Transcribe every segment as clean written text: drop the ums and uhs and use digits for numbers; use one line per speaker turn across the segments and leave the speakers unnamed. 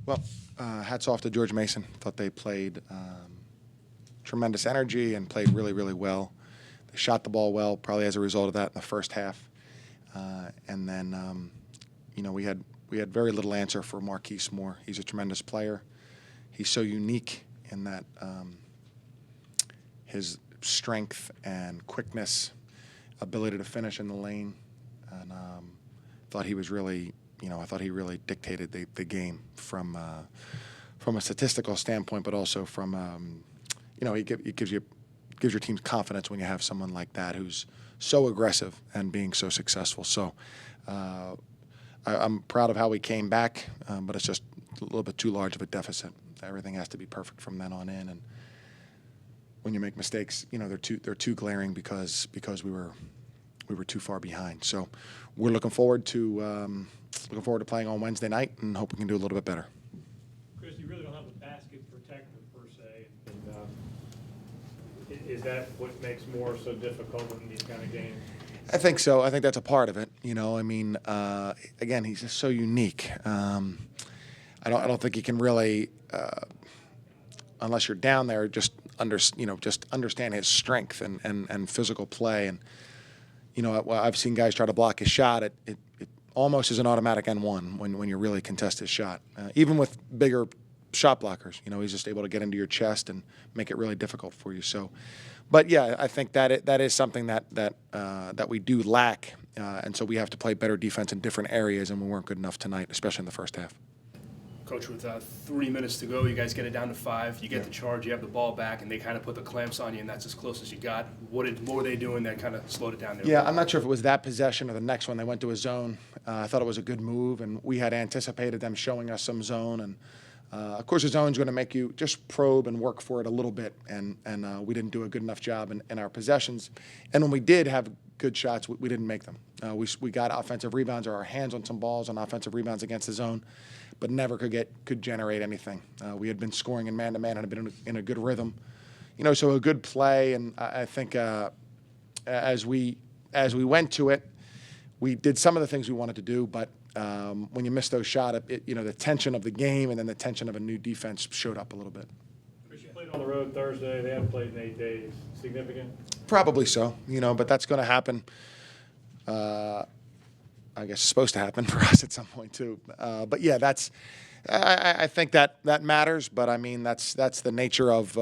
Well, hats off to George Mason. Thought they played tremendous energy and played really, really well. They shot the ball well, probably as a result of that in the first half. And then, we had very little answer for Marquise Moore. He's a tremendous player. He's so unique in that his strength and quickness, ability to finish in the lane, and thought he was really, I thought he really dictated the game from a statistical standpoint, but also from, he gives your team confidence when you have someone like that who's so aggressive and being so successful. So I'm proud of how we came back, but it's just a little bit too large of a deficit. Everything has to be perfect from then on in, and when you make mistakes, they're too glaring because we were too far behind. So we're looking forward to playing on Wednesday night and hope we can do a little bit better.
Chris, you really don't have a basket protector per se, and is that what makes Moore so difficult in these kind of games?
I think so. I think that's a part of it. Again, he's just so unique. I don't think he can really, unless you're down there, just understand his strength and physical play. And I've seen guys try to block his shot. It almost is an automatic N1 when you really contest his shot. Even with bigger shot blockers, he's just able to get into your chest and make it really difficult for you. So, but yeah, I think that is something that we do lack, and so we have to play better defense in different areas, and we weren't good enough tonight, especially in the first half.
Coach, with 3 minutes to go, you guys get it down to 5. You get the charge, you have the ball back, and they kind of put the clamps on you, and that's as close as you got. What were they doing that kind of slowed it down there?
Yeah, I'm not sure if it was that possession or the next one. They went to a zone. I thought it was a good move, and we had anticipated them showing us some zone. And, of course, the zone's going to make you just probe and work for it a little bit, and we didn't do a good enough job in our possessions. And when we did have good shots, we didn't make them. We got offensive rebounds or our hands on some balls on offensive rebounds against the zone, but never could generate anything. We had been scoring in man-to-man and had been in a good rhythm. So a good play, and I think as we went to it, we did some of the things we wanted to do, but when you miss those shots, the tension of the game and then the tension of a new defense showed up a little bit.
Chris, you played on the road Thursday. They haven't played in 8 days. Significant?
Probably so, but that's going to happen. I guess it's supposed to happen for us at some point too. But yeah, I think that matters. But I mean, that's the nature of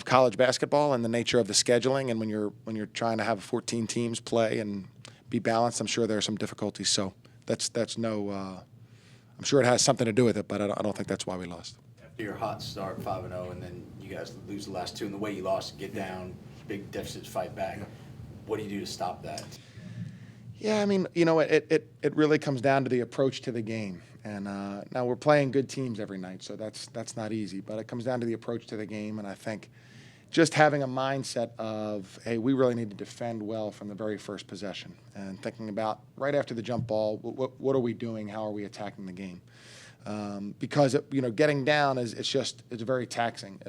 college basketball and the nature of the scheduling. And when you're trying to have 14 teams play and be balanced, I'm sure there are some difficulties. So that's no. I'm sure it has something to do with it, but I don't think that's why we lost.
After your hot start, 5-0, and then you guys lose the last 2, and the way you lost, get down, big deficits, fight back. Yeah. What do you do to stop that?
Yeah, I mean, it really comes down to the approach to the game. And now we're playing good teams every night, so that's not easy. But it comes down to the approach to the game, and I think just having a mindset of, hey, we really need to defend well from the very first possession, and thinking about right after the jump ball, what are we doing? How are we attacking the game? Because getting down it's very taxing.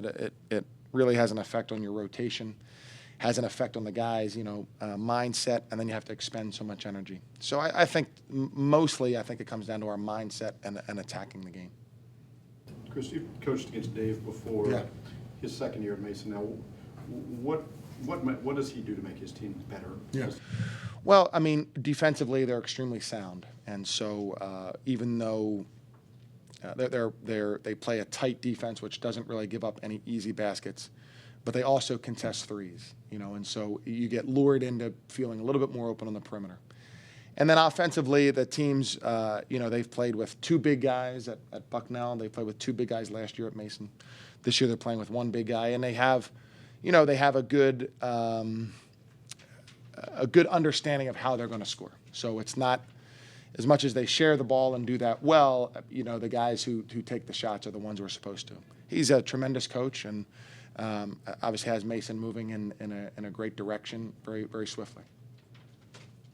It really has an effect on your rotation, has an effect on the guys, mindset, and then you have to expend so much energy. So I think mostly it comes down to our mindset and attacking the game.
Chris, you've coached against Dave before.
Yeah.
His second year at Mason now. What does he do to make his team better?
Yeah. Well, I mean, defensively they're extremely sound, and so even though they play a tight defense, which doesn't really give up any easy baskets, but they also contest threes, and so you get lured into feeling a little bit more open on the perimeter. And then offensively, the teams, they've played with 2 big guys at Bucknell. They played with 2 big guys last year at Mason. This year they're playing with 1 big guy, and they have a good understanding of how they're going to score. So it's not as much as they share the ball and do that well. The guys who take the shots are the ones who are supposed to. He's a tremendous coach, and obviously has Mason moving in a great direction very, very swiftly.